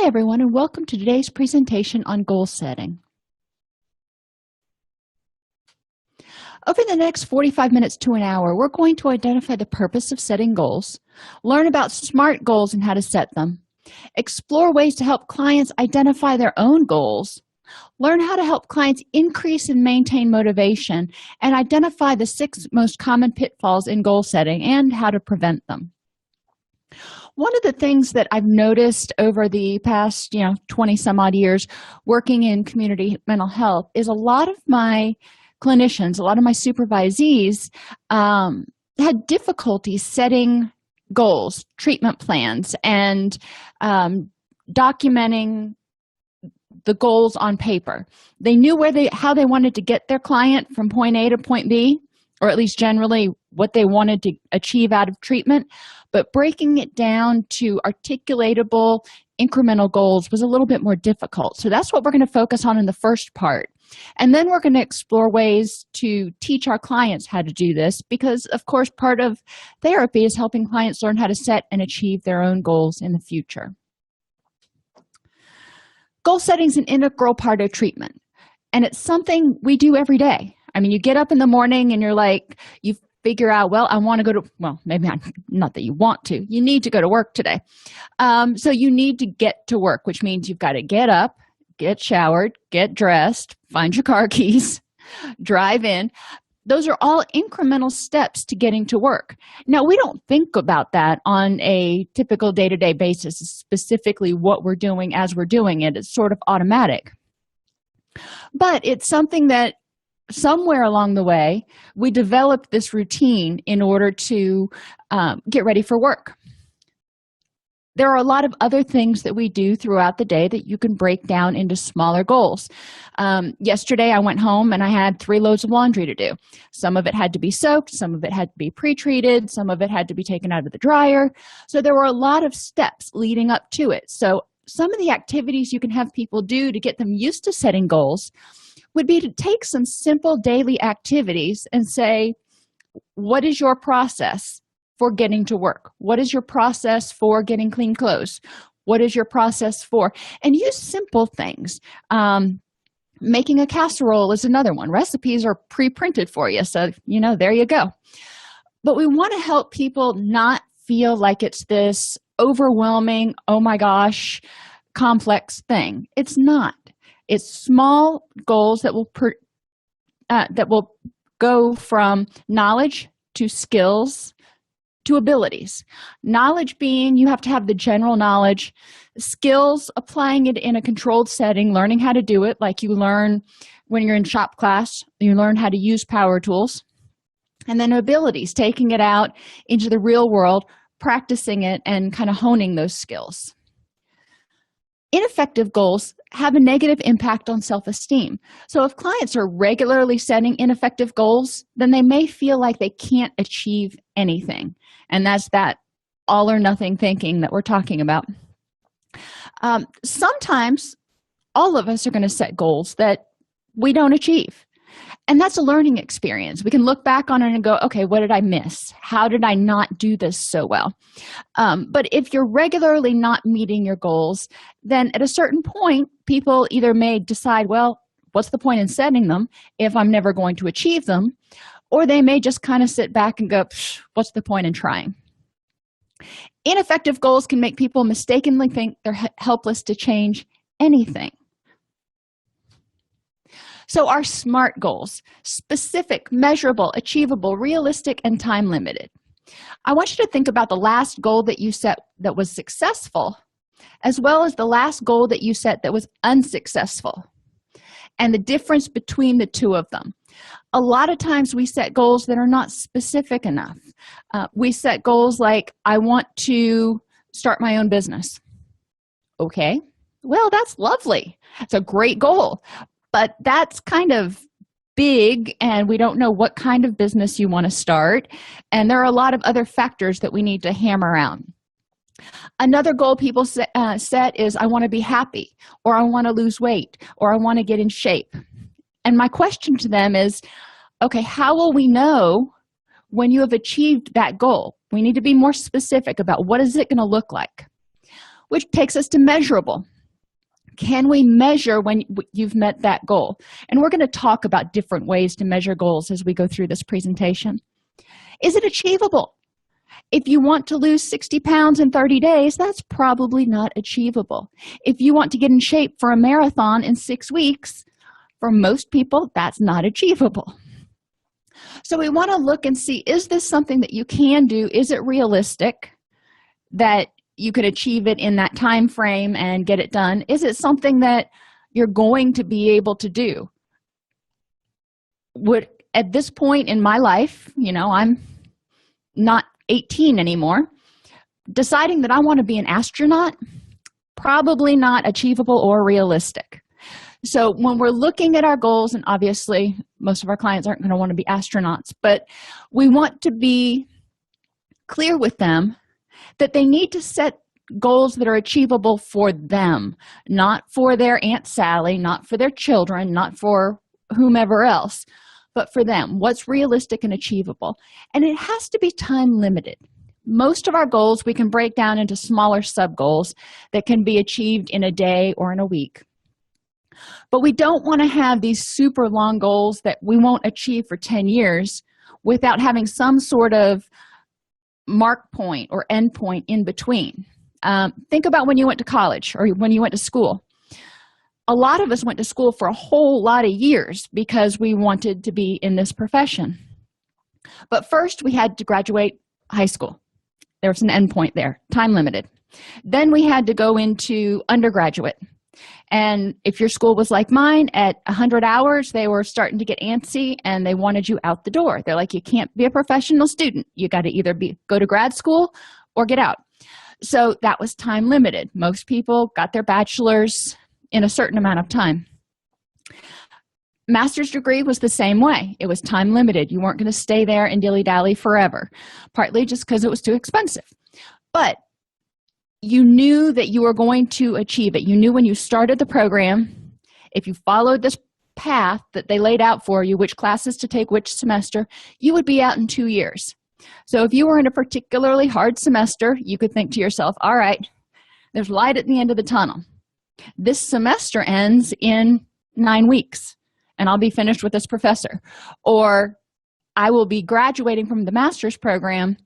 Hi, everyone, and welcome to today's presentation on goal setting. Over the next 45 minutes to an hour, we're going to identify the purpose of setting goals, learn about SMART goals and how to set them, explore ways to help clients identify their own goals, learn how to help clients increase and maintain motivation, and identify the 6 most common pitfalls in goal setting and how to prevent them. One of the things that I've noticed over the past 20 some odd years working in community mental health is a lot of my clinicians, a lot of my supervisees had difficulty setting goals, treatment plans, and documenting the goals on paper. They knew how they wanted to get their client from point A to point B, or at least generally what they wanted to achieve out of treatment, but breaking it down to articulatable incremental goals was a little bit more difficult. So that's what we're going to focus on in the first part. And then we're going to explore ways to teach our clients how to do this because, of course, part of therapy is helping clients learn how to set and achieve their own goals in the future. Goal setting is an integral part of treatment, and it's something we do every day. I mean, you get up in the morning and you're like, you figure out, well, I want to go to, well, maybe not that you want to, you need to go to work today. So you need to get to work, which means you've got to get up, get showered, get dressed, find your car keys, drive in. Those are all incremental steps to getting to work. Now, we don't think about that on a typical day-to-day basis, specifically what we're doing as we're doing it. It's sort of automatic. But it's something that somewhere along the way, we developed this routine in order to get ready for work. There are a lot of other things that we do throughout the day that you can break down into smaller goals. Yesterday, I went home and I had 3 loads of laundry to do. Some of it had to be soaked, some of it had to be pre-treated, some of it had to be taken out of the dryer. So there were a lot of steps leading up to it. So some of the activities you can have people do to get them used to setting goals would be to take some simple daily activities and say, what is your process for getting to work? What is your process for getting clean clothes? What is your process for? And use simple things. Making a casserole is another one. Recipes are pre-printed for you, so there you go. But we want to help people not feel like it's this overwhelming, oh my gosh, complex thing. It's not. It's small goals that will go from knowledge to skills to abilities. Knowledge being you have to have the general knowledge, skills applying it in a controlled setting, learning how to do it like you learn when you're in shop class, you learn how to use power tools, and then abilities, taking it out into the real world, practicing it, and kind of honing those skills. Ineffective goals have a negative impact on self-esteem. So if clients are regularly setting ineffective goals, then they may feel like they can't achieve anything. And that's that all or nothing thinking that we're talking about. Sometimes all of us are going to set goals that we don't achieve. And that's a learning experience. We can look back on it and go, okay, what did I miss? How did I not do this so well? But if you're regularly not meeting your goals, then at a certain point, people either may decide, well, what's the point in setting them if I'm never going to achieve them? Or they may just kind of sit back and go, what's the point in trying? Ineffective goals can make people mistakenly think they're helpless to change anything. So our SMART goals: specific, measurable, achievable, realistic, and time limited. I want you to think about the last goal that you set that was successful, as well as the last goal that you set that was unsuccessful, and the difference between the two of them. A lot of times we set goals that are not specific enough. We set goals like, I want to start my own business. Okay, well, that's lovely. It's a great goal. But that's kind of big, and we don't know what kind of business you want to start. And there are a lot of other factors that we need to hammer out. Another goal people set is, I want to be happy, or I want to lose weight, or I want to get in shape. And my question to them is, okay, how will we know when you have achieved that goal? We need to be more specific about what is it going to look like, which takes us to measurable. Can we measure when you've met that goal? And we're going to talk about different ways to measure goals as we go through this presentation. Is it achievable? If you want to lose 60 pounds in 30 days, that's probably not achievable. If you want to get in shape for a marathon in 6 weeks, for most people, that's not achievable. So we want to look and see, is this something that you can do? Is it realistic that you could achieve it in that time frame and get it done? Is it something that you're going to be able to do? At this point in my life, I'm not 18 anymore, deciding that I want to be an astronaut, probably not achievable or realistic. So when we're looking at our goals, and obviously most of our clients aren't going to want to be astronauts, but we want to be clear with them that they need to set goals that are achievable for them, not for their Aunt Sally, not for their children, not for whomever else, but for them. What's realistic and achievable? And it has to be time limited. Most of our goals we can break down into smaller sub-goals that can be achieved in a day or in a week. But we don't want to have these super long goals that we won't achieve for 10 years without having some sort of mark point or end point in between. Think about when you went to college or when you went to school. A lot of us went to school for a whole lot of years because we wanted to be in this profession. But first, we had to graduate high school. There was an end point there, time limited. Then we had to go into undergraduate. And if your school was like mine, at 100 hours, they were starting to get antsy and they wanted you out the door. They're like, you can't be a professional student. You got to either go to grad school or get out. So that was time limited. Most people got their bachelor's in a certain amount of time. Master's degree was the same way. It was time limited. You weren't going to stay there and dilly-dally forever, partly just because it was too expensive. But you knew that you were going to achieve it. You knew when you started the program, if you followed this path that they laid out for you, which classes to take which semester, you would be out in 2 years. So if you were in a particularly hard semester, you could think to yourself, all right, there's light at the end of the tunnel. This semester ends in 9 weeks, and I'll be finished with this professor. Or I will be graduating from the master's program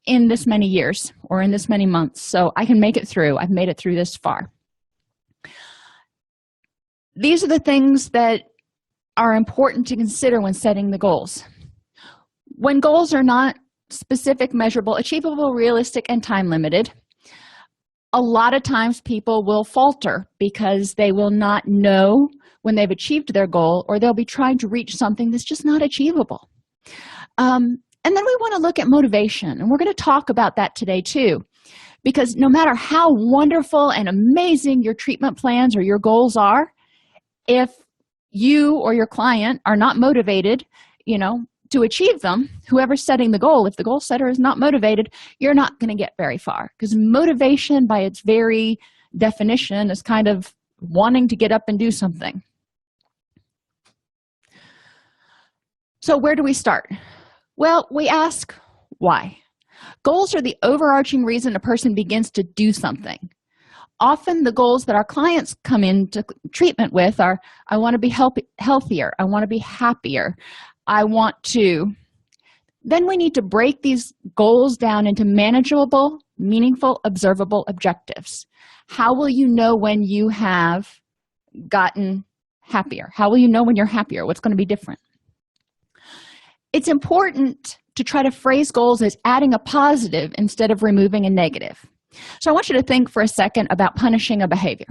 in this many years or in this many months, so I can make it through. I've made it through this far. These are the things that are important to consider when setting the goals. When goals are not specific, measurable, achievable, realistic, and time limited, a lot of times people will falter because they will not know when they've achieved their goal, or they'll be trying to reach something that's just not achievable. And then we want to look at motivation, and we're going to talk about that today too, because no matter how wonderful and amazing your treatment plans or your goals are, if you or your client are not motivated, to achieve them, whoever's setting the goal, if the goal setter is not motivated, you're not going to get very far, because motivation by its very definition is kind of wanting to get up and do something. So where do we start? Well, we ask why. Goals are the overarching reason a person begins to do something. Often the goals that our clients come into treatment with are, I want to be healthier, I want to be happier, I want to. Then we need to break these goals down into manageable, meaningful, observable objectives. How will you know when you have gotten happier? How will you know when you're happier? What's going to be different? It's important to try to phrase goals as adding a positive instead of removing a negative. So I want you to think for a second about punishing a behavior.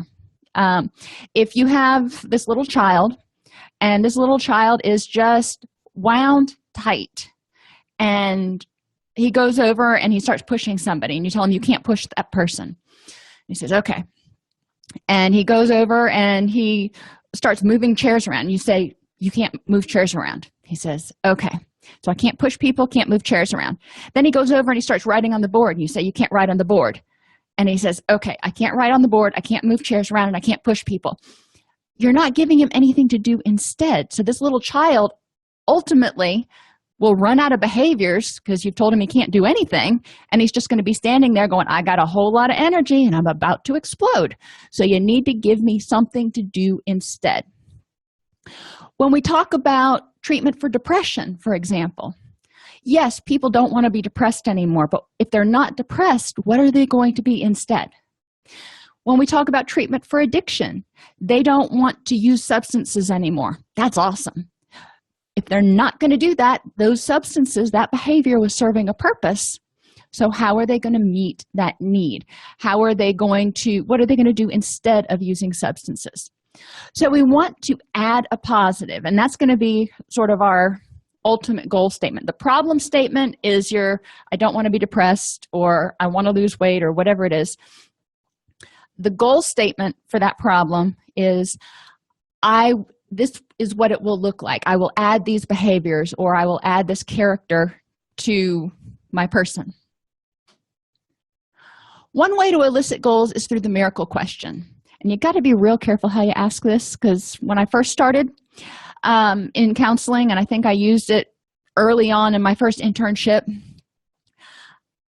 If you have this little child, and this little child is just wound tight, and he goes over and he starts pushing somebody, and you tell him you can't push that person. He says, okay. And he goes over and he starts moving chairs around. You say, you can't move chairs around. He says, okay. So I can't push people, can't move chairs around. Then he goes over and he starts writing on the board, and you say, you can't write on the board. And he says, okay, I can't write on the board, I can't move chairs around, and I can't push people. You're not giving him anything to do instead. So this little child ultimately will run out of behaviors because you've told him he can't do anything, and he's just going to be standing there going, I got a whole lot of energy and I'm about to explode. So you need to give me something to do instead. When we talk about treatment for depression, for example, yes, people don't want to be depressed anymore, but if they're not depressed, what are they going to be instead? When we talk about treatment for addiction, they don't want to use substances anymore. That's awesome. If they're not going to do that, those substances, that behavior was serving a purpose. So how are they going to meet that need? What are they going to do instead of using substances? So we want to add a positive, and that's going to be sort of our ultimate goal statement. The problem statement is I don't want to be depressed, or I want to lose weight, or whatever it is. The goal statement for that problem is this is what it will look like. I will add these behaviors, or I will add this character to my person. One way to elicit goals is through the miracle question. And you got to be real careful how you ask this, because when I first started in counseling, and I think I used it early on in my first internship,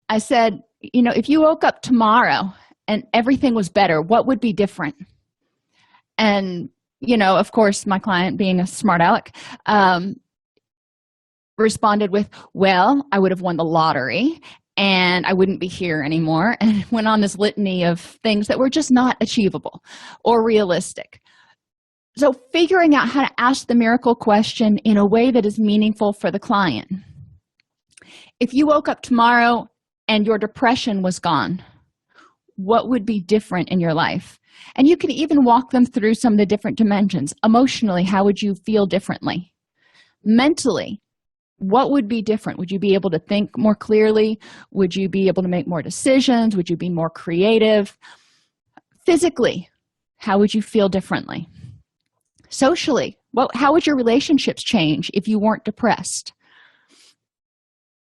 I said, if you woke up tomorrow and everything was better, what would be different? And of course, my client, being a smart aleck, responded with, well, I would have won the lottery and I wouldn't be here anymore, and went on this litany of things that were just not achievable or realistic. So figuring out how to ask the miracle question in a way that is meaningful for the client. If you woke up tomorrow and your depression was gone, what would be different in your life? And you can even walk them through some of the different dimensions. Emotionally, how would you feel differently? Mentally, what would be different? Would you be able to think more clearly? Would you be able to make more decisions? Would you be more creative? Physically, how would you feel differently? Socially, how would your relationships change if you weren't depressed?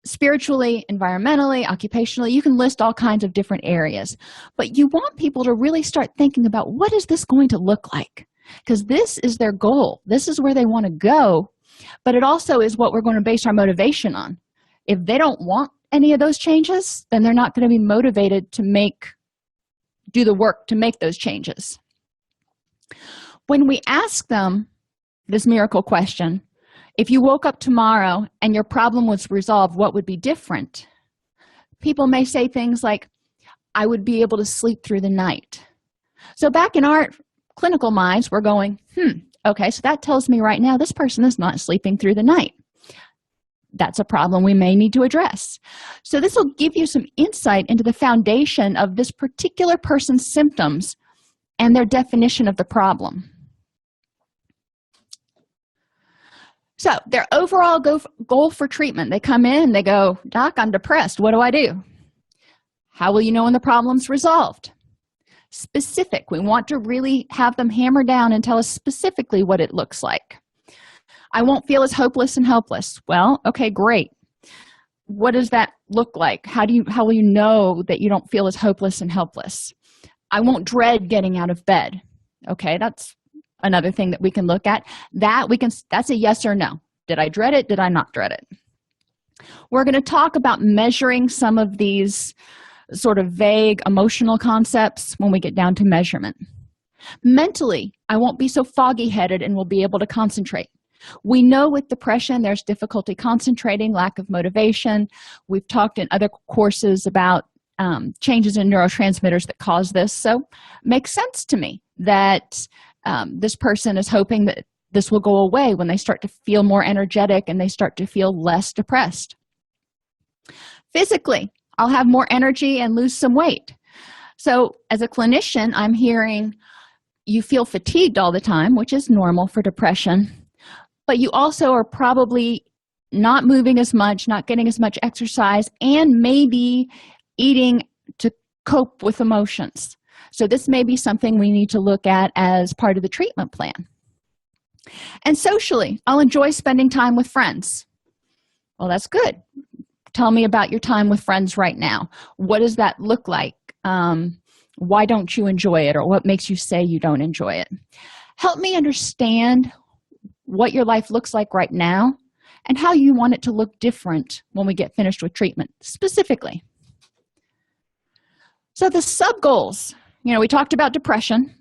Spiritually, environmentally, occupationally, you can list all kinds of different areas. But you want people to really start thinking about, what is this going to look like? Because this is their goal. This is where they want to go. But it also is what we're going to base our motivation on. If they don't want any of those changes, then they're not going to be motivated to do the work to make those changes. When we ask them this miracle question, if you woke up tomorrow and your problem was resolved, what would be different? People may say things like, I would be able to sleep through the night. So back in our clinical minds, we're going, okay, so that tells me right now this person is not sleeping through the night. That's a problem we may need to address. So this will give you some insight into the foundation of this particular person's symptoms and their definition of the problem. So their overall goal for treatment, they come in, they go, Doc, I'm depressed. What do I do? How will you know when the problem's resolved? Specific. We want to really have them hammer down and tell us specifically what it looks like. I won't feel as hopeless and helpless. Well, okay, great. What does that look like? How will you know that you don't feel as hopeless and helpless? I won't dread getting out of bed. Okay, that's another thing that we can look at. That's a yes or no. Did I dread it? Did I not dread it? We're going to talk about measuring some of these sort of vague emotional concepts when we get down to measurement. Mentally, I won't be so foggy-headed and will be able to concentrate. We know with depression there's difficulty concentrating, lack of motivation. We've talked in other courses about changes in neurotransmitters that cause this. So it makes sense to me that this person is hoping that this will go away when they start to feel more energetic and they start to feel less depressed. Physically, I'll have more energy and lose some weight. So as a clinician, I'm hearing you feel fatigued all the time, which is normal for depression, but you also are probably not moving as much, not getting as much exercise, and maybe eating to cope with emotions. So this may be something we need to look at as part of the treatment plan. And socially, I'll enjoy spending time with friends. Well, that's good. Tell me about your time with friends right now. What does that look like? Why don't you enjoy it, or what makes you say you don't enjoy it? Help me understand what your life looks like right now and how you want it to look different when we get finished with treatment specifically. So the sub goals, we talked about depression.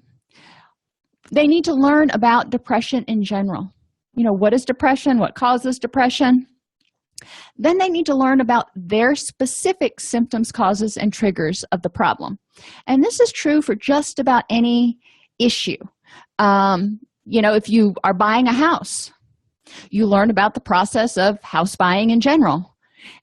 They need to learn about depression in general. What is depression? What causes depression? Then they need to learn about their specific symptoms, causes, and triggers of the problem. And this is true for just about any issue. If you are buying a house, you learn about the process of house buying in general.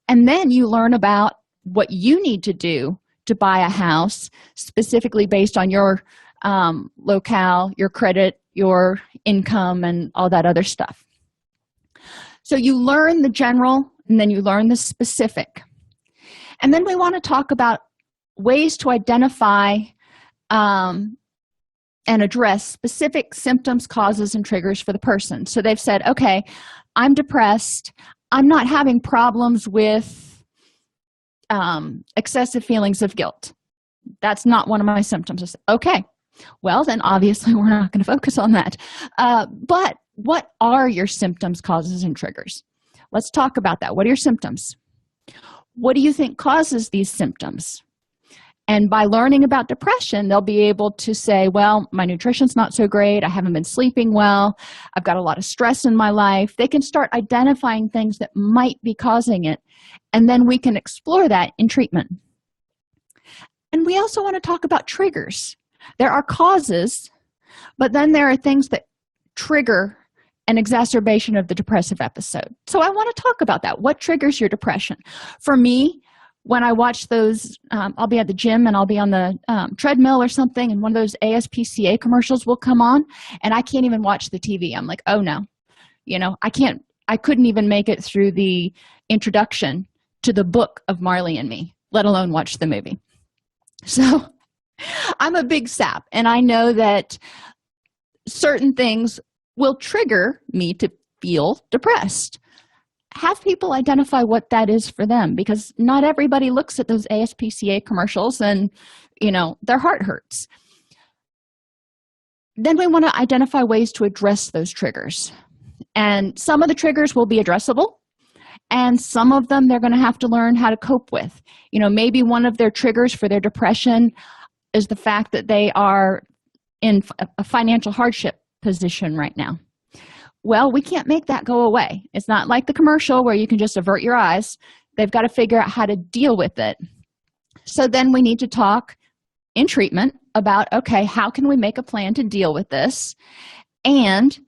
And then you learn about what you need to do to buy a house, specifically based on your locale, your credit, your income, and all that other stuff. So you learn the general, and then you learn the specific. And then we want to talk about ways to identify and address specific symptoms, causes, and triggers for the person. So they've said, okay, I'm depressed. I'm not having problems with excessive feelings of guilt. That's not one of my symptoms. Okay, well, then obviously we're not going to focus on that. But what are your symptoms, causes, and triggers? Let's talk about that. What are your symptoms? What do you think causes these symptoms? And by learning about depression, they'll be able to say, well, my nutrition's not so great. I haven't been sleeping well. I've got a lot of stress in my life. They can start identifying things that might be causing it. And then we can explore that in treatment. And we also want to talk about triggers. There are causes, but then there are things that trigger an exacerbation of the depressive episode. So I want to talk about that. What triggers your depression? For me, when I watch those, I'll be at the gym and I'll be on the treadmill or something, and one of those ASPCA commercials will come on, and I can't even watch the TV. I'm like, oh no, I couldn't even make it through the introduction to the book of Marley and Me, let alone watch the movie. So I'm a big sap, and I know that certain things will trigger me to feel depressed. Have people identify what that is for them, because not everybody looks at those ASPCA commercials and, their heart hurts. Then we want to identify ways to address those triggers. And some of the triggers will be addressable, and some of them they're going to have to learn how to cope with. Maybe one of their triggers for their depression is the fact that they are in a financial hardship position right now. Well, we can't make that go away. It's not like the commercial where you can just avert your eyes. They've got to figure out how to deal with it. So then we need to talk in treatment about, okay, how can we make a plan to deal with this and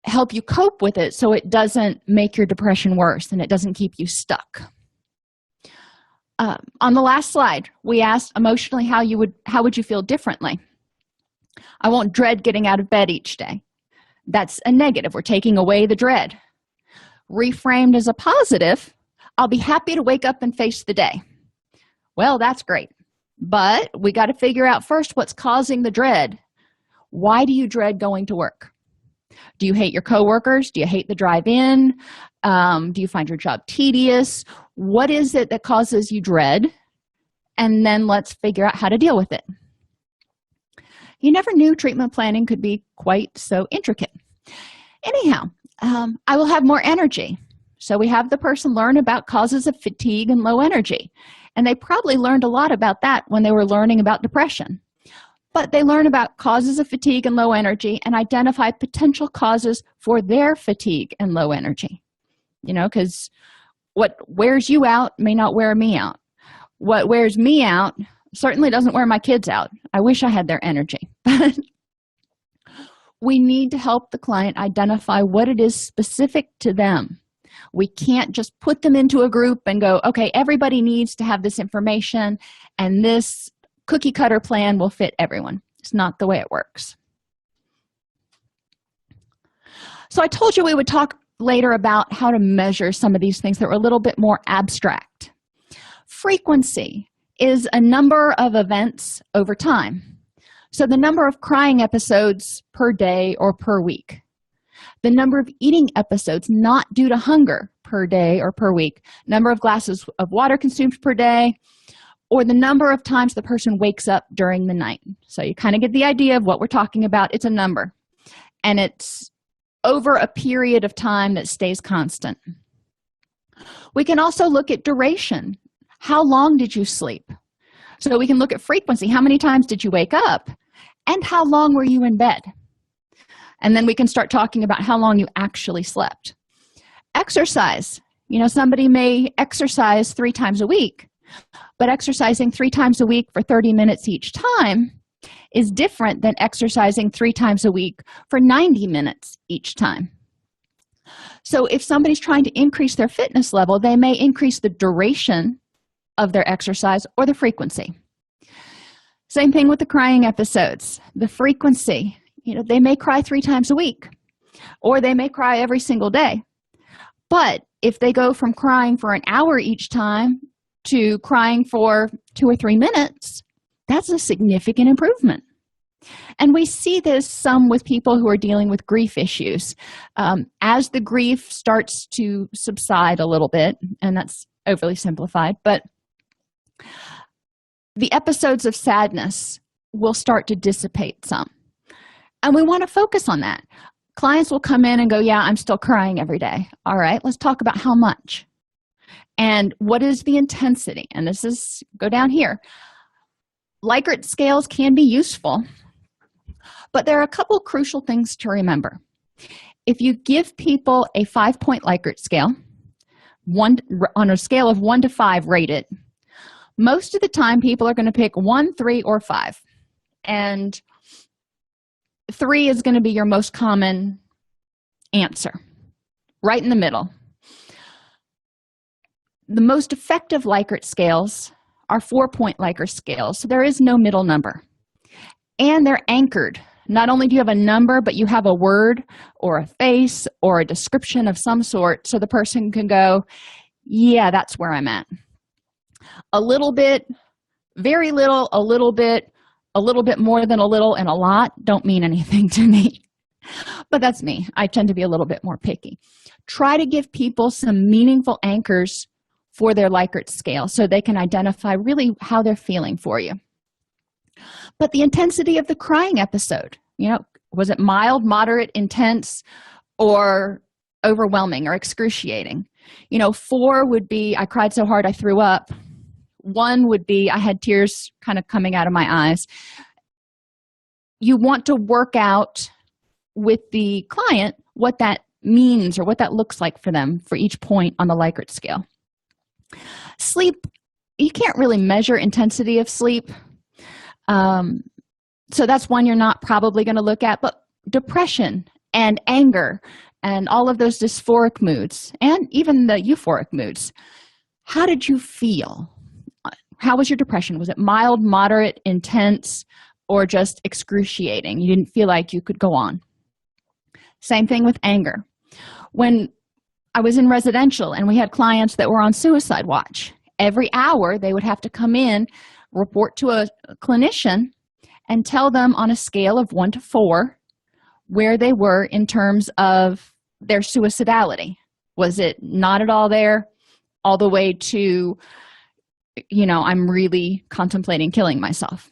help you cope with it so it doesn't make your depression worse and it doesn't keep you stuck. On the last slide, we asked emotionally how would you feel differently? I won't dread getting out of bed each day. That's a negative. We're taking away the dread. Reframed as a positive, I'll be happy to wake up and face the day. Well, that's great. But we got to figure out first what's causing the dread. Why do you dread going to work? Do you hate your coworkers? Do you hate the drive in? Do you find your job tedious? What is it that causes you dread? And then let's figure out how to deal with it. You never knew treatment planning could be quite so intricate. Anyhow, I will have more energy. So we have the person learn about causes of fatigue and low energy. And they probably learned a lot about that when they were learning about depression. But they learn about causes of fatigue and low energy and identify potential causes for their fatigue and low energy. Because what wears you out may not wear me out. What wears me out certainly doesn't wear my kids out. I wish I had their energy. But we need to help the client identify what it is specific to them. We can't just put them into a group and go, okay, everybody needs to have this information and this cookie cutter plan will fit everyone. It's not the way it works. So I told you we would talk later about how to measure some of these things that were a little bit more abstract. Frequency is a number of events over time. So the number of crying episodes per day or per week. The number of eating episodes not due to hunger per day or per week. Number of glasses of water consumed per day, or the number of times the person wakes up during the night. So you kind of get the idea of what we're talking about. It's a number, and it's over a period of time that stays constant. We can also look at duration. How long did you sleep? So we can look at frequency. How many times did you wake up? And how long were you in bed? And then we can start talking about how long you actually slept. Exercise. Somebody may exercise 3 times a week, but exercising 3 times a week for 30 minutes each time is different than exercising 3 times a week for 90 minutes each time. So if somebody's trying to increase their fitness level, they may increase the duration of their exercise or the frequency. Same thing with the crying episodes. The frequency, they may cry 3 times a week, or they may cry every single day. But if they go from crying for an hour each time to crying for 2 or 3 minutes, that's a significant improvement. And we see this some with people who are dealing with grief issues. As the grief starts to subside a little bit, and that's overly simplified, but the episodes of sadness will start to dissipate some. And we want to focus on that. Clients will come in and go, yeah, I'm still crying every day. All right, let's talk about how much. And what is the intensity? And go down here. Likert scales can be useful, but there are a couple crucial things to remember. If you give people a 5-point Likert scale, on a scale of 1 to 5 rated, most of the time people are going to pick 1, 3, or 5. And 3 is going to be your most common answer, right in the middle. The most effective Likert scales are 4-point Likert scales, so there is no middle number. And they're anchored. Not only do you have a number, but you have a word or a face or a description of some sort, so the person can go, yeah, that's where I'm at. A little bit, very little, a little bit more than a little, and a lot don't mean anything to me. But that's me. I tend to be a little bit more picky. Try to give people some meaningful anchors for their Likert scale so they can identify really how they're feeling for you. But the intensity of the crying episode, was it mild, moderate, intense, or overwhelming or excruciating? 4 would be, I cried so hard I threw up. 1 would be, I had tears kind of coming out of my eyes. You want to work out with the client what that means or what that looks like for them for each point on the Likert scale. Sleep, you can't really measure intensity of sleep. So that's one you're not probably going to look at, but depression and anger and all of those dysphoric moods and even the euphoric moods. How did you feel? How was your depression? Was it mild, moderate, intense, or just excruciating? You didn't feel like you could go on. Same thing with anger. When I was in residential and we had clients that were on suicide watch, every hour they would have to come in, report to a clinician, and tell them on a scale of 1 to 4 where they were in terms of their suicidality. Was it not at all there, all the way to, I'm really contemplating killing myself?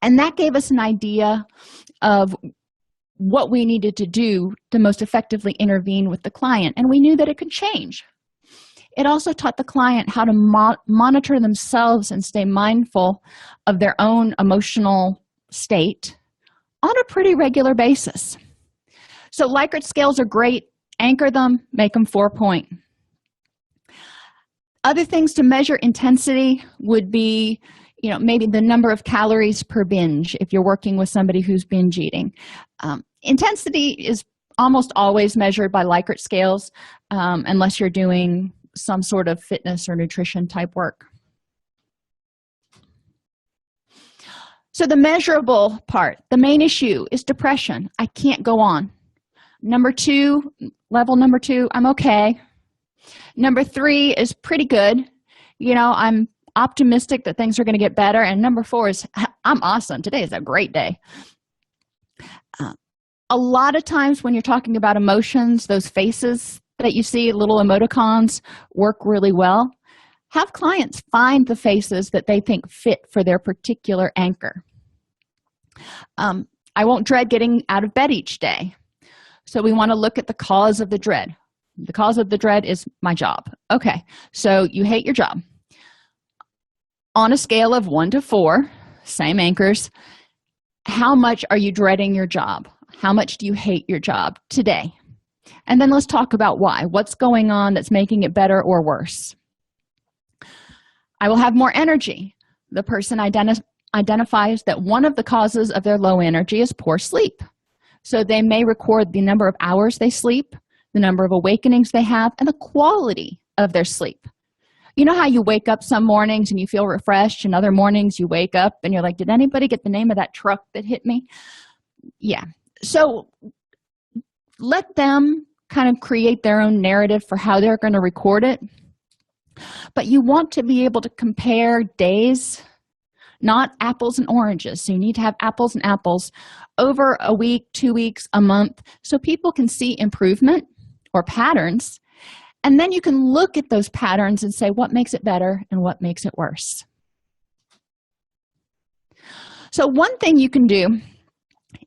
And that gave us an idea of what we needed to do to most effectively intervene with the client, and we knew that it could change. It also taught the client how to monitor themselves and stay mindful of their own emotional state on a pretty regular basis. So Likert scales are great. Anchor them, make them 4-point. Other things to measure intensity would be, maybe the number of calories per binge if you're working with somebody who's binge eating. Intensity is almost always measured by Likert scales, unless you're doing some sort of fitness or nutrition type work. So the measurable part, the main issue is depression. I can't go on. Level number 2, I'm okay. Number 3 is pretty good. I'm optimistic that things are going to get better. And number 4 is, I'm awesome. Today is a great day. A lot of times when you're talking about emotions, those faces that you see, little emoticons, work really well. Have clients find the faces that they think fit for their particular anchor. I won't dread getting out of bed each day. So we want to look at the cause of the dread. The cause of the dread is my job. Okay, so you hate your job. On a scale of 1 to 4, same anchors, how much are you dreading your job? How much do you hate your job today? And then let's talk about why. What's going on that's making it better or worse? I will have more energy. The person identifies that one of the causes of their low energy is poor sleep. So they may record the number of hours they sleep, the number of awakenings they have, and the quality of their sleep. You know how you wake up some mornings and you feel refreshed, and other mornings you wake up and you're like, did anybody get the name of that truck that hit me? Yeah. So let them kind of create their own narrative for how they're going to record it. But you want to be able to compare days, not apples and oranges. So you need to have apples and apples over a week, 2 weeks, a month, so people can see improvement or patterns. And then you can look at those patterns and say what makes it better and what makes it worse. So one thing you can do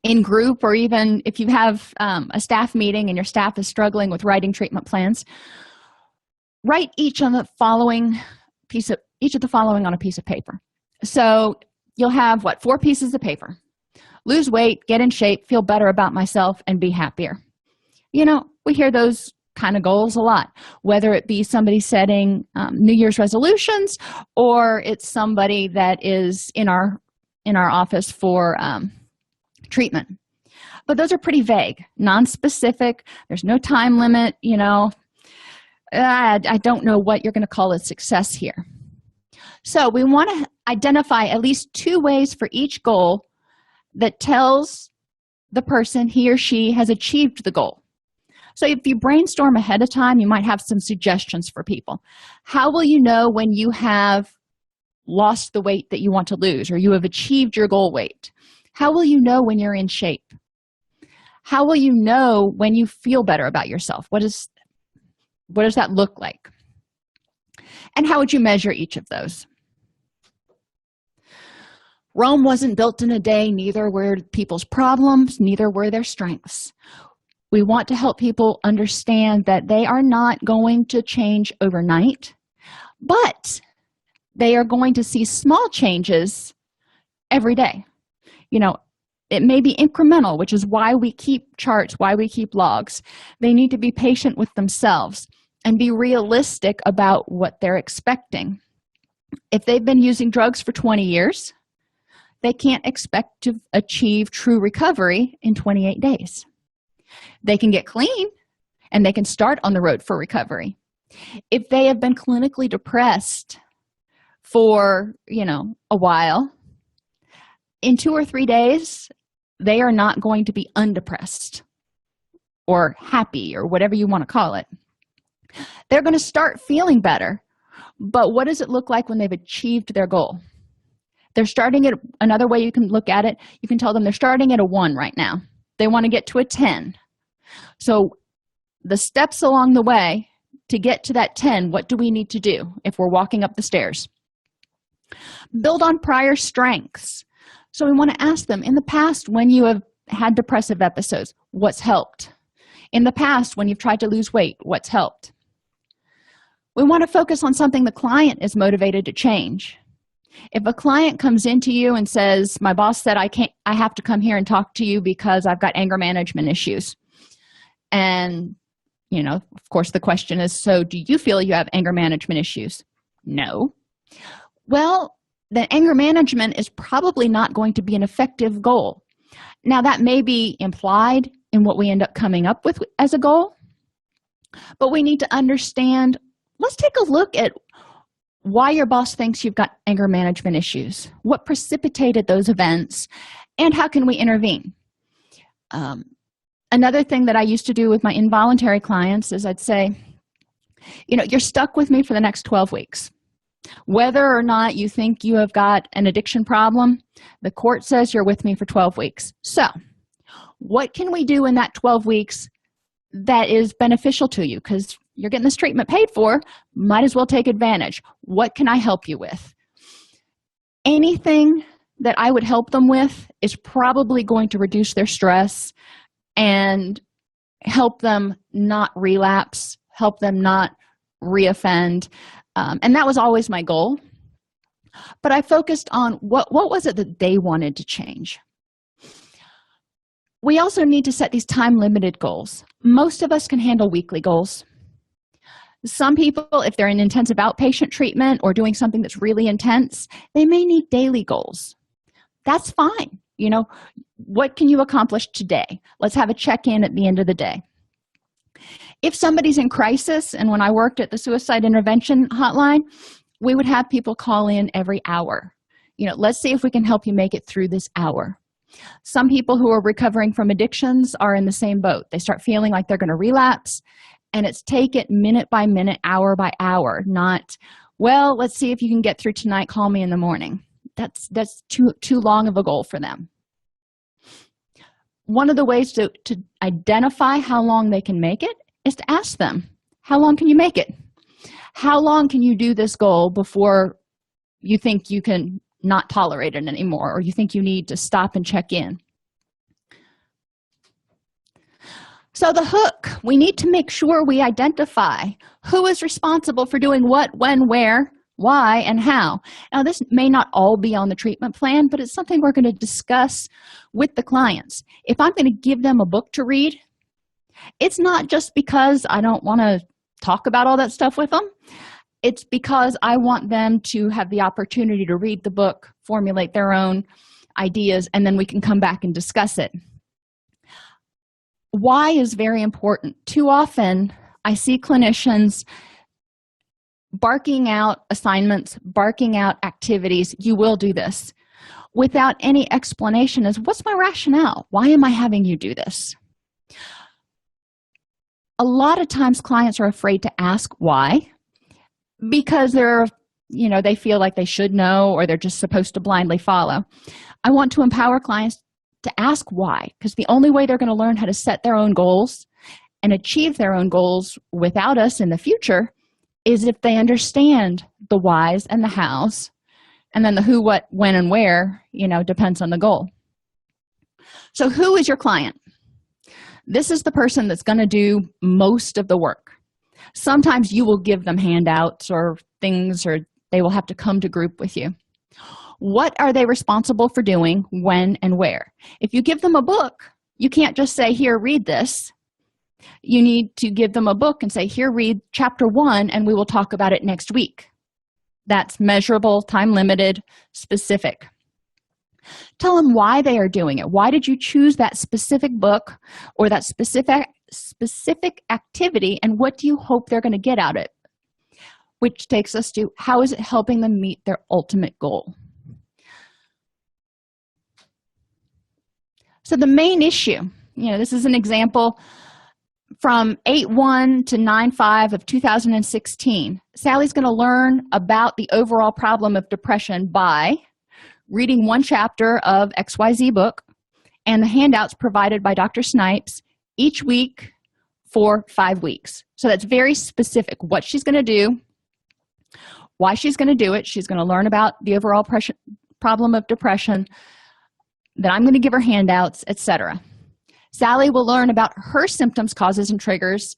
in group, or even if you have a staff meeting and your staff is struggling with writing treatment plans, write each of the following on a piece of paper. So you'll have 4 pieces of paper. Lose weight, get in shape, feel better about myself, and be happier. You know, we hear those kind of goals a lot, whether it be somebody setting New Year's resolutions, or it's somebody that is in our office for treatment. But those are pretty vague, non-specific. There's no time limit. You know, I don't know what you're going to call a success here. So we want to identify at least 2 ways for each goal that tells the person he or she has achieved the goal. So if you brainstorm ahead of time, you might have some suggestions for people. How will you know when you have lost the weight that you want to lose, or you have achieved your goal weight? How will you know when you're in shape? How will you know when you feel better about yourself? What does that look like? And how would you measure each of those? Rome wasn't built in a day, neither were people's problems, neither were their strengths. We want to help people understand that they are not going to change overnight, but they are going to see small changes every day. You know, it may be incremental, which is why we keep charts, why we keep logs. They need to be patient with themselves and be realistic about what they're expecting. If they've been using drugs for 20 years, they can't expect to achieve true recovery in 28 days. They can get clean and they can start on the road for recovery. If they have been clinically depressed for, a while, in 2 or 3 days, they are not going to be undepressed or happy or whatever you want to call it. They're going to start feeling better, but what does it look like when they've achieved their goal? They're starting at another way you can look at it. You can tell them they're starting at a 1 right now. They want to get to a 10. So the steps along the way to get to that 10, what do we need to do if we're walking up the stairs? Build on prior strengths. So we want to ask them, in the past, when you have had depressive episodes, what's helped? In the past, when you've tried to lose weight, what's helped? We want to focus on something the client is motivated to change. If a client comes into you and says, my boss said I have to come here and talk to you because I've got anger management issues. And, of course, the question is, so do you feel you have anger management issues? No. Well, then anger management is probably not going to be an effective goal. Now, that may be implied in what we end up coming up with as a goal, but we need to understand, let's take a look at why your boss thinks you've got anger management issues. What precipitated those events, and how can we intervene? Another thing that I used to do with my involuntary clients is I'd say, you're stuck with me for the next 12 weeks. Whether or not you think you have got an addiction problem, the court says you're with me for 12 weeks. So what can we do in that 12 weeks that is beneficial to you? Because you're getting this treatment paid for, might as well take advantage. What can I help you with? Anything that I would help them with is probably going to reduce their stress and help them not relapse help them not reoffend. And that was always my goal. But I focused on what was it that they wanted to change. We also need to set these time-limited goals. Most of us can handle weekly goals. Some people, if they're in intensive outpatient treatment or doing something that's really intense, they may need daily goals. That's fine. What can you accomplish today? Let's have a check-in at the end of the day. If somebody's in crisis, and when I worked at the suicide intervention hotline, we would have people call in every hour. Let's see if we can help you make it through this hour. Some people who are recovering from addictions are in the same boat. They start feeling like they're going to relapse, and it's take it minute by minute, hour by hour, not, well, let's see if you can get through tonight, call me in the morning. That's too long of a goal for them. One of the ways to identify how long they can make it is to ask them, how long can you make it? How long can you do this goal before you think you can not tolerate it anymore, or you think you need to stop and check in? So the hook, we need to make sure we identify who is responsible for doing what, when, where, why, and how. Now, this may not all be on the treatment plan, but it's something we're going to discuss with the clients. If I'm going to give them a book to read, it's not just because I don't want to talk about all that stuff with them. It's because I want them to have the opportunity to read the book, formulate their own ideas, and then we can come back and discuss it. Why is very important. Too often, I see clinicians barking out assignments, barking out activities, you will do this, without any explanation as what's my rationale? Why am I having you do this? A lot of times clients are afraid to ask why, because they feel like they should know, or they're just supposed to blindly follow. I want to empower clients to ask why, because the only way they're going to learn how to set their own goals and achieve their own goals without us in the future is if they understand the whys and the hows, and then the who, what, when, and where, depends on the goal. So who is your client? This is the person that's going to do most of the work. Sometimes you will give them handouts or things, or they will have to come to group with you. What are they responsible for doing, when, and where? If you give them a book, you can't just say, here, read this. You need to give them a book and say, here, read chapter 1, and we will talk about it next week. That's measurable, time-limited, specific. Tell them why they are doing it. Why did you choose that specific book or that specific activity, and what do you hope they're going to get out of it? Which takes us to, how is it helping them meet their ultimate goal? So the main issue, this is an example from 8/1 to 9/5 of 2016. Sally's going to learn about the overall problem of depression by reading one chapter of XYZ book and the handouts provided by Dr. Snipes each week for 5 weeks. So that's very specific, what she's going to do, why she's going to do it. She's going to learn about the overall problem of depression, then I'm going to give her handouts, etc. Sally will learn about her symptoms, causes, and triggers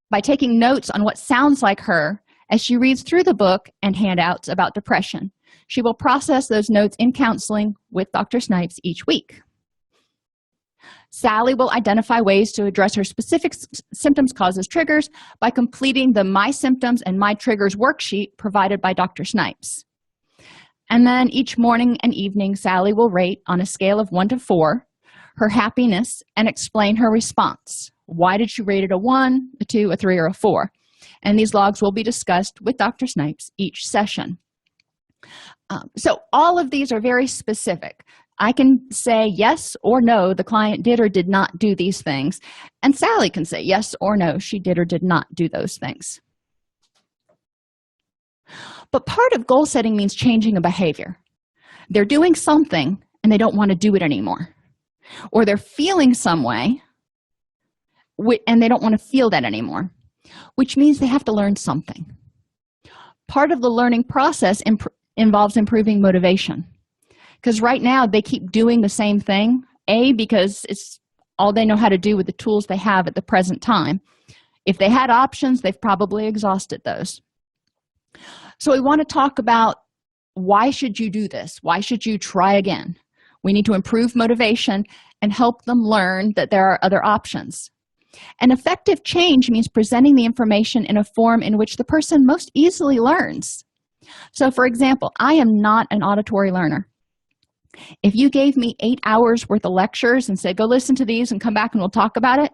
by taking notes on what sounds like her as she reads through the book and handouts about depression. She will process those notes in counseling with Dr. Snipes each week. Sally will identify ways to address her specific symptoms, causes, triggers by completing the My Symptoms and My Triggers worksheet provided by Dr. Snipes. And then each morning and evening, Sally will rate on a scale of 1 to 4 her happiness and explain her response. Why did she rate it a 1, a 2, a 3, or a 4? And these logs will be discussed with Dr. Snipes each session. So all of these are very specific. I can say yes or no, the client did or did not do these things. And Sally can say yes or no, she did or did not do those things. But part of goal setting means changing a behavior. They're doing something and they don't want to do it anymore. Or they're feeling some way and they don't want to feel that anymore, which means they have to learn something. Part of the learning process involves improving motivation. Because right now they keep doing the same thing, because it's all they know how to do with the tools they have at the present time. If they had options, they've probably exhausted those. So we want to talk about, why should you do this? Why should you try again? We need to improve motivation and help them learn that there are other options. An effective change means presenting the information in a form in which the person most easily learns. So, for example, I am not an auditory learner. If you gave me 8 hours worth of lectures and said, go listen to these and come back and we'll talk about it,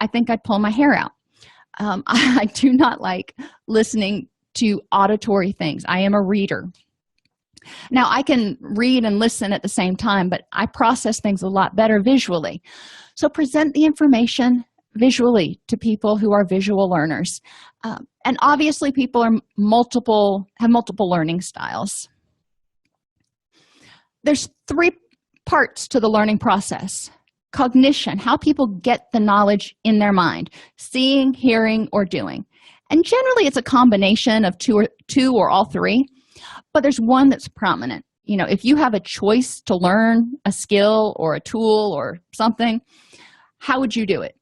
I think I'd pull my hair out. I do not like listening to auditory things. I am a reader. Now, I can read and listen at the same time, but I process things a lot better visually. So present the information visually to people who are visual learners. And obviously, people have multiple learning styles. There's 3 parts to the learning process. Cognition, how people get the knowledge in their mind, seeing, hearing, or doing. And generally, it's a combination of two or all 3. But there's one that's prominent. You know, if you have a choice to learn a skill or a tool or something, how would you do it?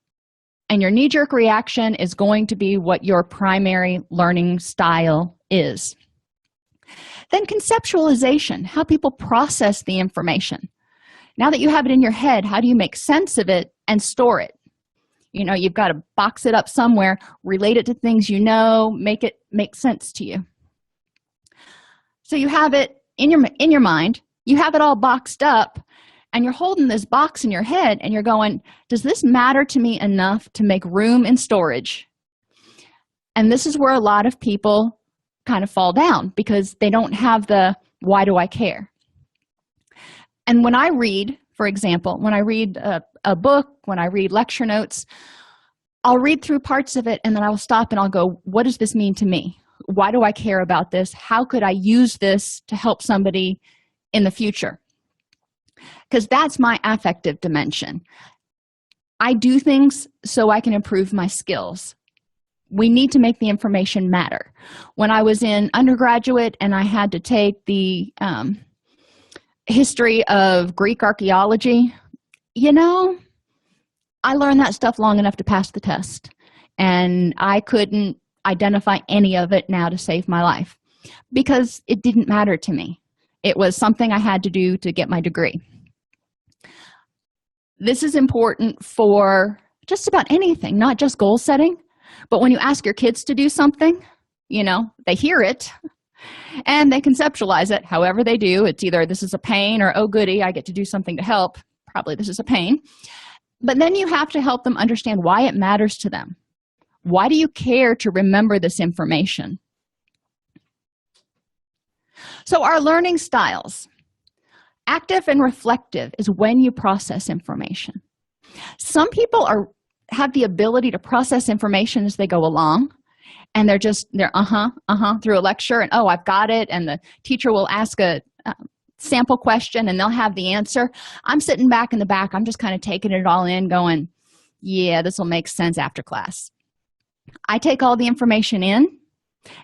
And your knee-jerk reaction is going to be what your primary learning style is. Then conceptualization, how people process the information. Now that you have it in your head, how do you make sense of it and store it? You know, you've got to box it up somewhere, relate it to things you know, make it make sense to you. So you have it in your mind, you have it all boxed up, and you're holding this box in your head and you're going, does this matter to me enough to make room in storage? And this is where a lot of people kind of fall down, because they don't have the why do I care? And when I read, for example, when I read a book, when I read lecture notes, I'll read through parts of it and then I will stop and I'll go, what does this mean to me? Why do I care about this? How could I use this to help somebody in the future? Because that's my affective dimension. I do things so I can improve my skills. We need to make the information matter. When I was in undergraduate and I had to take the history of Greek archaeology, you know, I learned that stuff long enough to pass the test. And I couldn't identify any of it now to save my life because it didn't matter to me. It was something I had to do to get my degree. This is important for just about anything, not just goal setting, but when you ask your kids to do something, you know, they hear it and they conceptualize it however they do. It's either this is a pain or, oh goody, I get to do something to help. Probably this is a pain. But then you have to help them understand why it matters to them. Why do you care to remember this information? So our learning styles. Active and reflective is when you process information. Some people have the ability to process information as they go along, and they're through a lecture, and oh, I've got it, and the teacher will ask a sample question and they'll have the answer. I'm sitting back in the back, I'm just kind of taking it all in, going, yeah, this will make sense after class. I take all the information in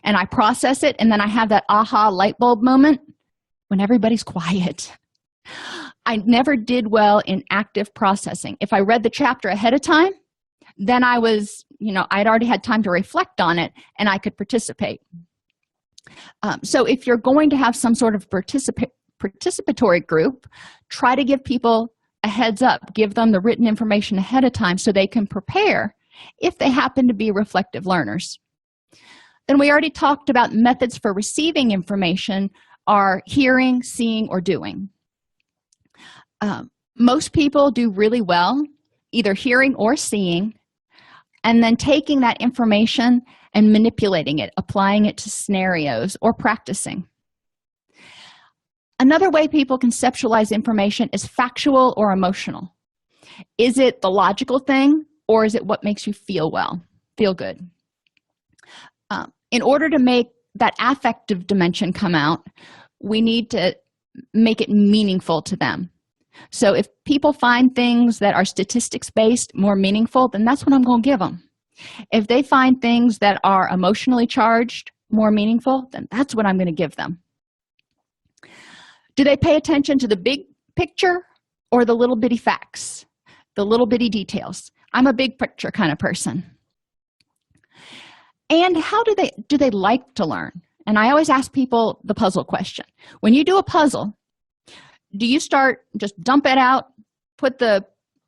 and I process it, and then I have that aha light bulb moment when everybody's quiet. I never did well in active processing. If I read the chapter ahead of time, then I was, I'd already had time to reflect on it and I could participate. So if you're going to have some sort of participatory group, try to give people a heads up, give them the written information ahead of time so they can prepare if they happen to be reflective learners. Then we already talked about methods for receiving information are hearing, seeing, or doing. Most people do really well either hearing or seeing, and then taking that information and manipulating it, applying it to scenarios or practicing. Another way people conceptualize information is factual or emotional. Is it the logical thing, or is it what makes you feel good? In order to make that affective dimension come out, we need to make it meaningful to them. So if people find things that are statistics-based more meaningful, then that's what I'm going to give them. If they find things that are emotionally charged more meaningful, then that's what I'm going to give them. Do they pay attention to the big picture or the little bitty facts, the little bitty details? I'm a big picture kind of person. And how do they like to learn? And I always ask people the puzzle question. When you do a puzzle, do you start, just dump it out, put the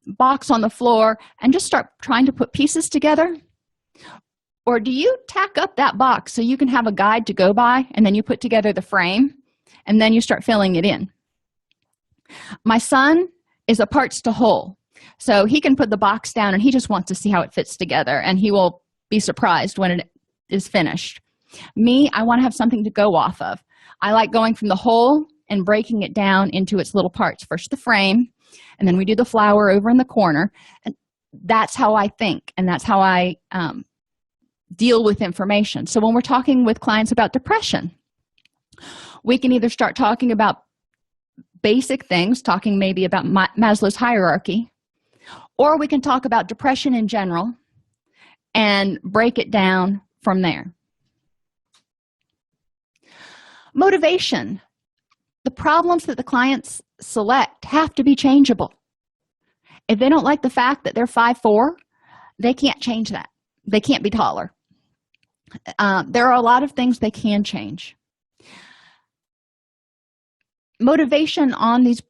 box on the floor, and just start trying to put pieces together? Or do you tack up that box so you can have a guide to go by, and then you put together the frame, and then you start filling it in? My son is a parts to whole, so he can put the box down and he just wants to see how it fits together, and he will be surprised when it is finished. Me, I want to have something to go off of. I like going from the whole and breaking it down into its little parts. First the frame, and then we do the flower over in the corner. And that's how I think, and that's how I deal with information. So when we're talking with clients about depression, we can either start talking about basic things, talking maybe about Maslow's hierarchy, or we can talk about depression in general and break it down from there. Motivation. The problems that the clients select have to be changeable. If they don't like the fact that they're 5'4", they can't change that. They can't be taller. There are a lot of things they can change. Motivation on these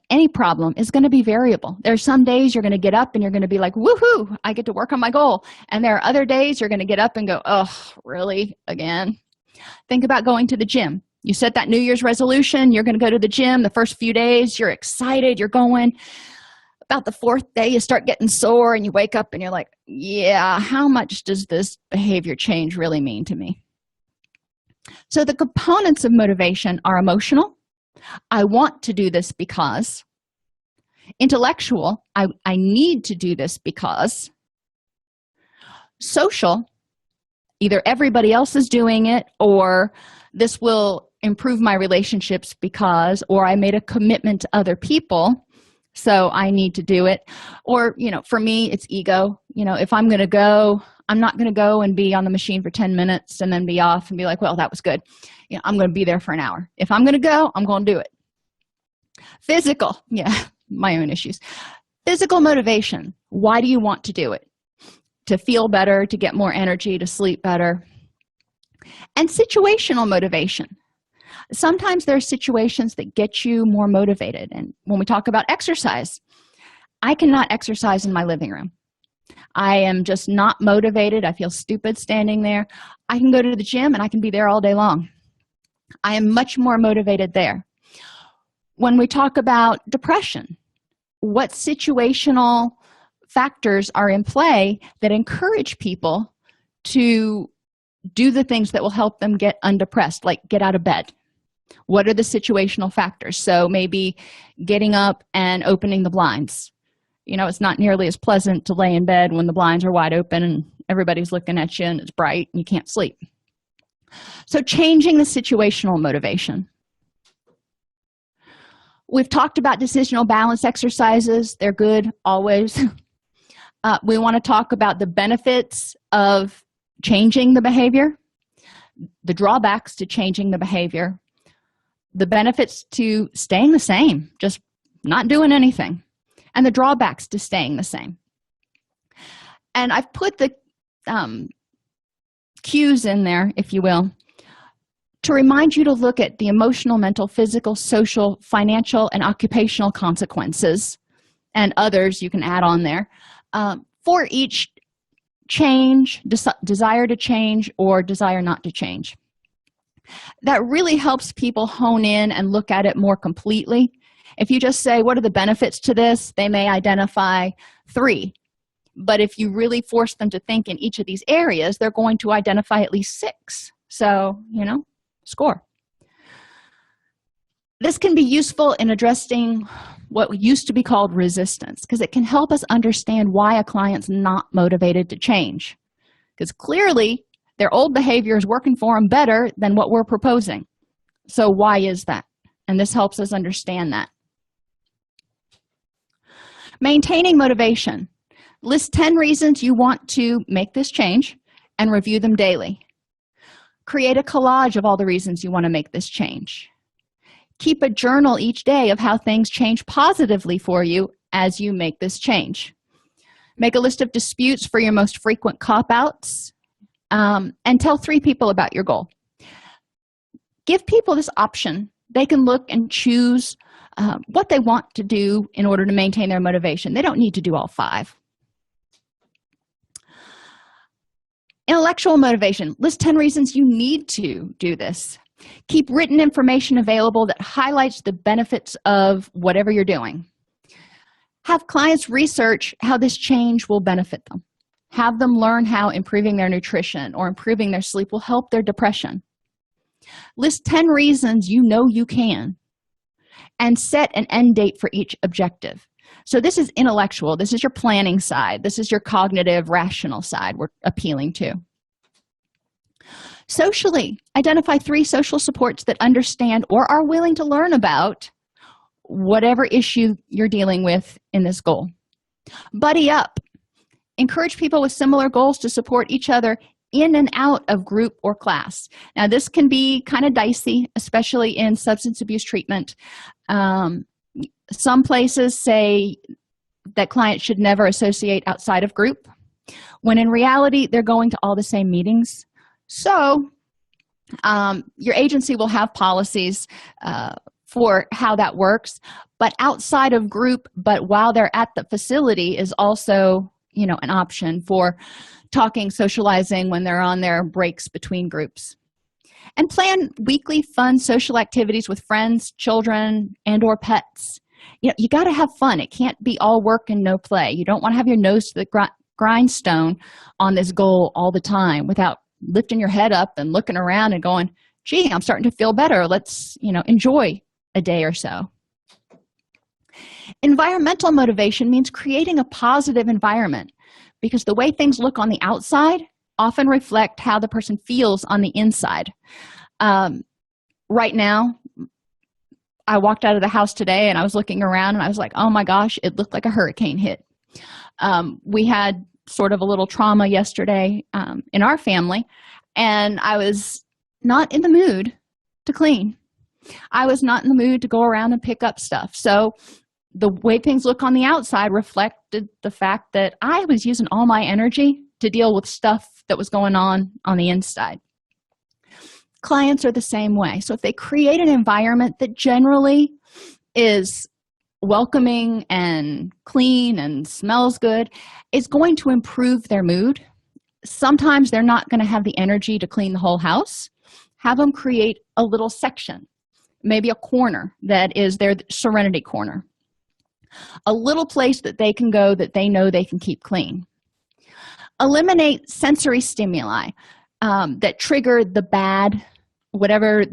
any problem is going to be variable. There are some days you're going to get up and you're going to be like, woohoo, I get to work on my goal. And there are other days you're going to get up and go, oh, really? Again? Think about going to the gym. You set that New Year's resolution, you're going to go to the gym. The first few days, you're excited, you're going. About the fourth day, you start getting sore and you wake up and you're like, yeah, how much does this behavior change really mean to me? So the components of motivation are emotional. I want to do this because. Intellectual, I need to do this because. Social, either everybody else is doing it, or this will improve my relationships because, or I made a commitment to other people, so I need to do it. Or, for me, it's ego. If I'm going to go, I'm not going to go and be on the machine for 10 minutes and then be off and be like, well, that was good. I'm going to be there for an hour. If I'm going to go, I'm going to do it. Physical, my own issues. Physical motivation. Why do you want to do it? To feel better, to get more energy, to sleep better. And situational motivation. Sometimes there are situations that get you more motivated. And when we talk about exercise, I cannot exercise in my living room. I am just not motivated. I feel stupid standing there. I can go to the gym and I can be there all day long. I am much more motivated there. When we talk about depression, what situational factors are in play that encourage people to do the things that will help them get undepressed, like get out of bed? What are the situational factors? So maybe getting up and opening the blinds. It's not nearly as pleasant to lay in bed when the blinds are wide open and everybody's looking at you and it's bright and you can't sleep. So changing the situational motivation. We've talked about decisional balance exercises. They're good always. We want to talk about the benefits of changing the behavior, the drawbacks to changing the behavior, the benefits to staying the same, just not doing anything, and the drawbacks to staying the same. And I've put the cues in there, if you will, to remind you to look at the emotional, mental, physical, social, financial, and occupational consequences, and others you can add on there, for each change, desire to change, or desire not to change. That really helps people hone in and look at it more completely. If you just say, what are the benefits to this? They may identify 3. But if you really force them to think in each of these areas, they're going to identify at least 6. So, score. This can be useful in addressing what used to be called resistance, because it can help us understand why a client's not motivated to change. Because clearly, their old behavior is working for them better than what we're proposing. So why is that? And this helps us understand that. Maintaining motivation. List 10 reasons you want to make this change and review them daily. Create a collage of all the reasons you want to make this change. Keep a journal each day of how things change positively for you as you make this change. Make a list of disputes for your most frequent cop-outs. and tell 3 people about your goal. Give people this option. They can look and choose what they want to do in order to maintain their motivation. They don't need to do all 5. Intellectual motivation. List 10 reasons you need to do this. Keep written information available that highlights the benefits of whatever you're doing. Have clients research how this change will benefit them. Have them learn how improving their nutrition or improving their sleep will help their depression. List 10 reasons you know you can, and set an end date for each objective. So this is intellectual. This is your planning side. This is your cognitive, rational side we're appealing to. Socially, identify 3 social supports that understand or are willing to learn about whatever issue you're dealing with in this goal. Buddy up. Encourage people with similar goals to support each other in and out of group or class. Now, this can be kind of dicey, especially in substance abuse treatment. Some places say that clients should never associate outside of group, when in reality, they're going to all the same meetings. So your agency will have policies for how that works, but outside of group, but while they're at the facility is also, an option for talking, socializing when they're on their breaks between groups. And plan weekly fun social activities with friends, children, and or pets. You got to have fun. It can't be all work and no play. You don't want to have your nose to the grindstone on this goal all the time without lifting your head up and looking around and going, gee, I'm starting to feel better. Let's, enjoy a day or so. Environmental motivation means creating a positive environment, because the way things look on the outside often reflect how the person feels on the inside. Right now, I walked out of the house today and I was looking around and I was like, oh my gosh, it looked like a hurricane hit. We had sort of a little trauma yesterday in our family, and I was not in the mood to clean. I was not in the mood to go around and pick up stuff. So the way things look on the outside reflected the fact that I was using all my energy to deal with stuff that was going on the inside. Clients are the same way. So if they create an environment that generally is welcoming and clean and smells good, it's going to improve their mood. Sometimes they're not going to have the energy to clean the whole house. Have them create a little section, maybe a corner that is their serenity corner. A little place that they can go that they know they can keep clean. Eliminate sensory stimuli that trigger the bad, whatever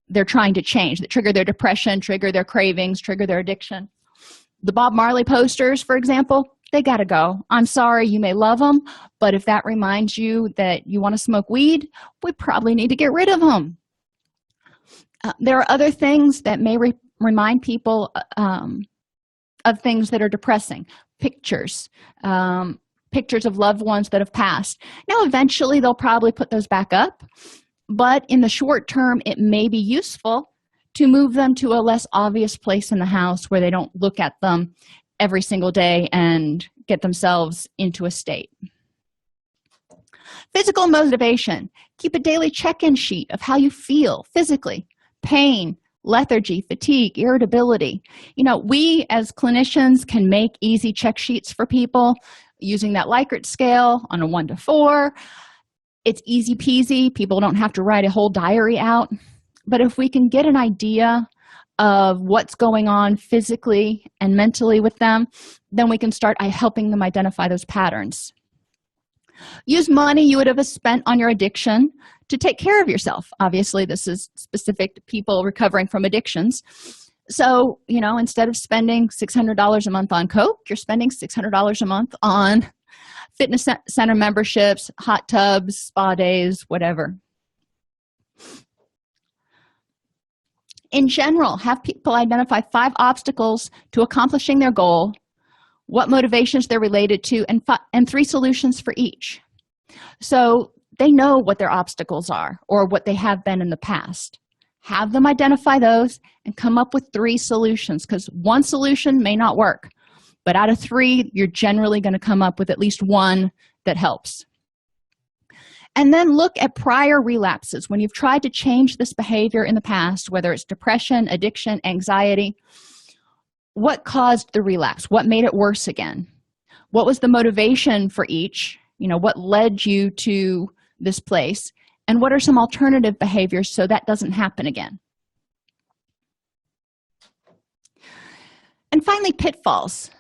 they're trying to change, that trigger their depression, trigger their cravings, trigger their addiction. The Bob Marley posters, for example, they got to go. I'm sorry, you may love them, but if that reminds you that you want to smoke weed, we probably need to get rid of them. There are other things that may remind people of things that are depressing. Pictures of loved ones that have passed. Now, eventually, they'll probably put those back up, but in the short term, it may be useful to move them to a less obvious place in the house where they don't look at them every single day and get themselves into a state. Physical motivation. Keep a daily check-in sheet of how you feel physically. Pain, lethargy, fatigue, irritability. We as clinicians can make easy check sheets for people using that Likert scale on a 1 to 4. It's easy peasy. People don't have to write a whole diary out. But if we can get an idea of what's going on physically and mentally with them, then we can start helping them identify those patterns. Use money you would have spent on your addiction to take care of yourself. Obviously, this is specific to people recovering from addictions. So, instead of spending $600 a month on Coke, you're spending $600 a month on fitness center memberships, hot tubs, spa days, whatever. In general, have people identify 5 obstacles to accomplishing their goal, what motivations they're related to, and 3 solutions for each. So they know what their obstacles are or what they have been in the past. Have them identify those and come up with 3 solutions, because one solution may not work, but out of 3, you're generally going to come up with at least one that helps. And then look at prior relapses. When you've tried to change this behavior in the past, whether it's depression, addiction, anxiety, what caused the relapse? What made it worse again? What was the motivation for each? What led you to this place? And what are some alternative behaviors so that doesn't happen again? And finally, pitfalls.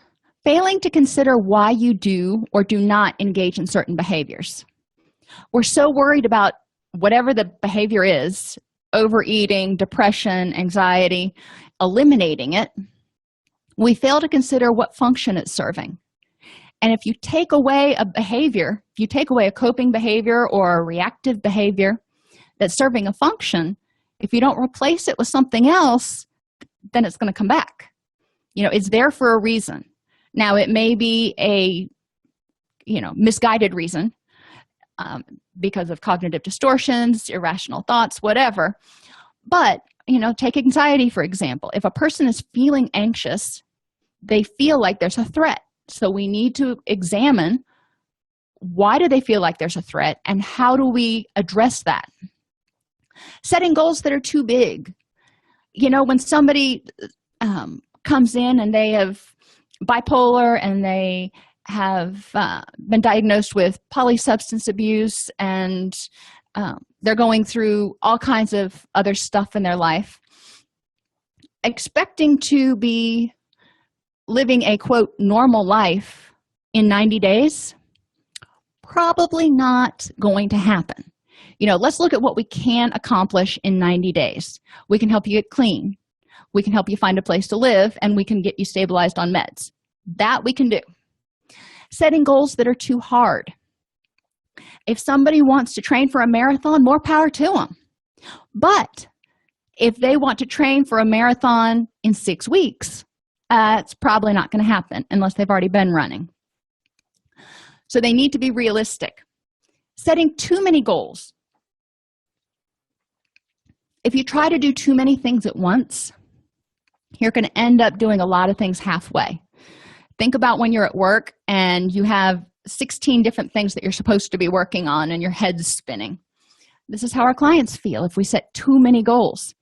Failing to consider why you do or do not engage in certain behaviors. We're so worried about whatever the behavior is, overeating, depression, anxiety, eliminating it. We fail to consider what function it's serving. And if you take away a behavior, if you take away a coping behavior or a reactive behavior that's serving a function, if you don't replace it with something else, then it's going to come back. It's there for a reason. Now, it may be a misguided reason because of cognitive distortions, irrational thoughts, whatever. But take anxiety, for example. If a person is feeling anxious, they feel like there's a threat. So we need to examine, why do they feel like there's a threat, and how do we address that? Setting goals that are too big. When somebody comes in and they have bipolar and they have been diagnosed with polysubstance abuse and they're going through all kinds of other stuff in their life, expecting to be living a, quote, normal life in 90 days, probably not going to happen. Let's look at what we can accomplish in 90 days. We can help you get clean. We can help you find a place to live, and we can get you stabilized on meds. That we can do. Setting goals that are too hard. If somebody wants to train for a marathon, more power to them. But if they want to train for a marathon in 6 weeks, it's probably not going to happen unless they've already been running. So they need to be realistic. Setting too many goals. If you try to do too many things at once, you're going to end up doing a lot of things halfway. Think about when you're at work and you have 16 different things that you're supposed to be working on and your head's spinning. This is how our clients feel if we set too many goals.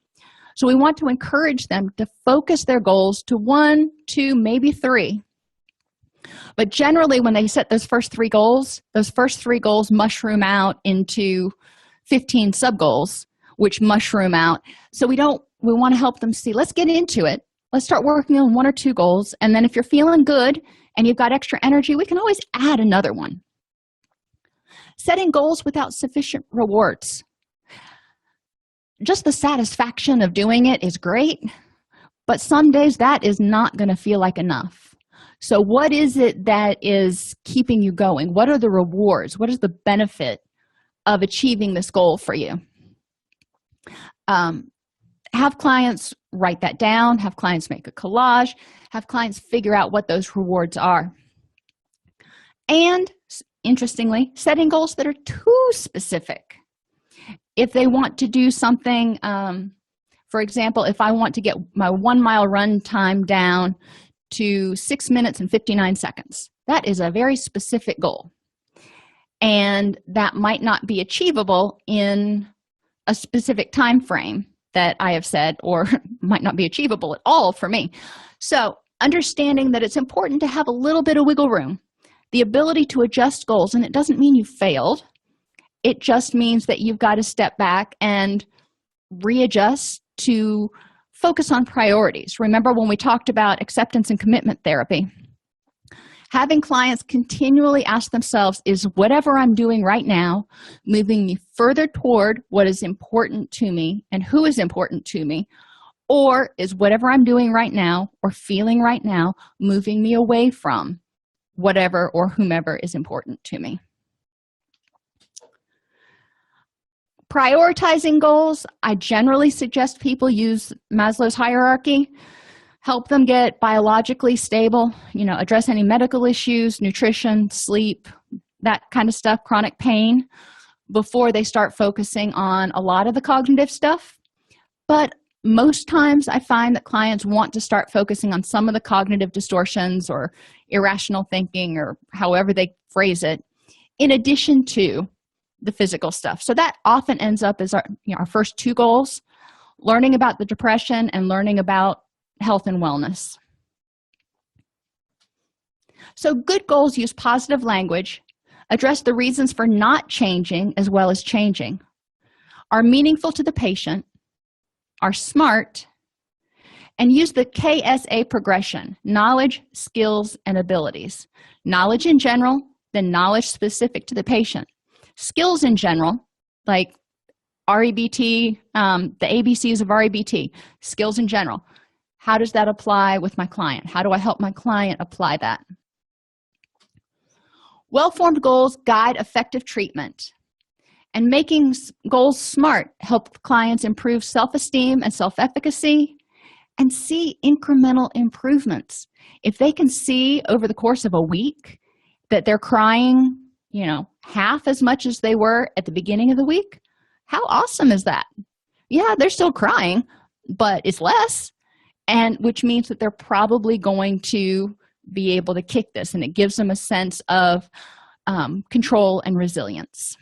So we want to encourage them to focus their goals to 1, 2, maybe 3. But generally, when they set those first 3 goals mushroom out into 15 sub-goals, which mushroom out. So we want to help them see, let's get into it. Let's start working on 1 or 2 goals. And then if you're feeling good and you've got extra energy, we can always add another one. Setting goals without sufficient rewards. Just the satisfaction of doing it is great, but some days that is not going to feel like enough. So what is it that is keeping you going? What are the rewards? What is the benefit of achieving this goal for you? Have clients write that down, have clients make a collage, have clients figure out what those rewards are. And interestingly, setting goals that are too specific. If they want to do something, for example, if I want to get my 1-mile run time down to 6 minutes and 59 seconds, that is a very specific goal. And that might not be achievable in a specific time frame that I have said, or might not be achievable at all for me. So understanding that it's important to have a little bit of wiggle room, the ability to adjust goals, and it doesn't mean you failed. It just means that you've got to step back and readjust to focus on priorities. Remember when we talked about acceptance and commitment therapy? Having clients continually ask themselves, is whatever I'm doing right now moving me further toward what is important to me and who is important to me? Or is whatever I'm doing right now or feeling right now moving me away from whatever or whomever is important to me? Prioritizing goals, I generally suggest people use Maslow's hierarchy. Help them get biologically stable, address any medical issues, nutrition, sleep, that kind of stuff, chronic pain, before they start focusing on a lot of the cognitive stuff. But most times I find that clients want to start focusing on some of the cognitive distortions or irrational thinking or however they phrase it, in addition to the physical stuff. So that often ends up as our first two goals, learning about the depression and learning about health and wellness. So good goals use positive language, address the reasons for not changing as well as changing, are meaningful to the patient, are smart, and use the KSA progression: knowledge, skills, and abilities. Knowledge in general, then knowledge specific to the patient. Skills in general, like REBT, the ABCs of REBT, skills in general. How does that apply with my client? How do I help my client apply that? Well-formed goals guide effective treatment, and making goals SMART help clients improve self-esteem and self-efficacy and see incremental improvements. If they can see over the course of a week that they're crying, half as much as they were at the beginning of the week, how awesome is that? Yeah, they're still crying, but it's less, and which means that they're probably going to be able to kick this, and it gives them a sense of control and resilience.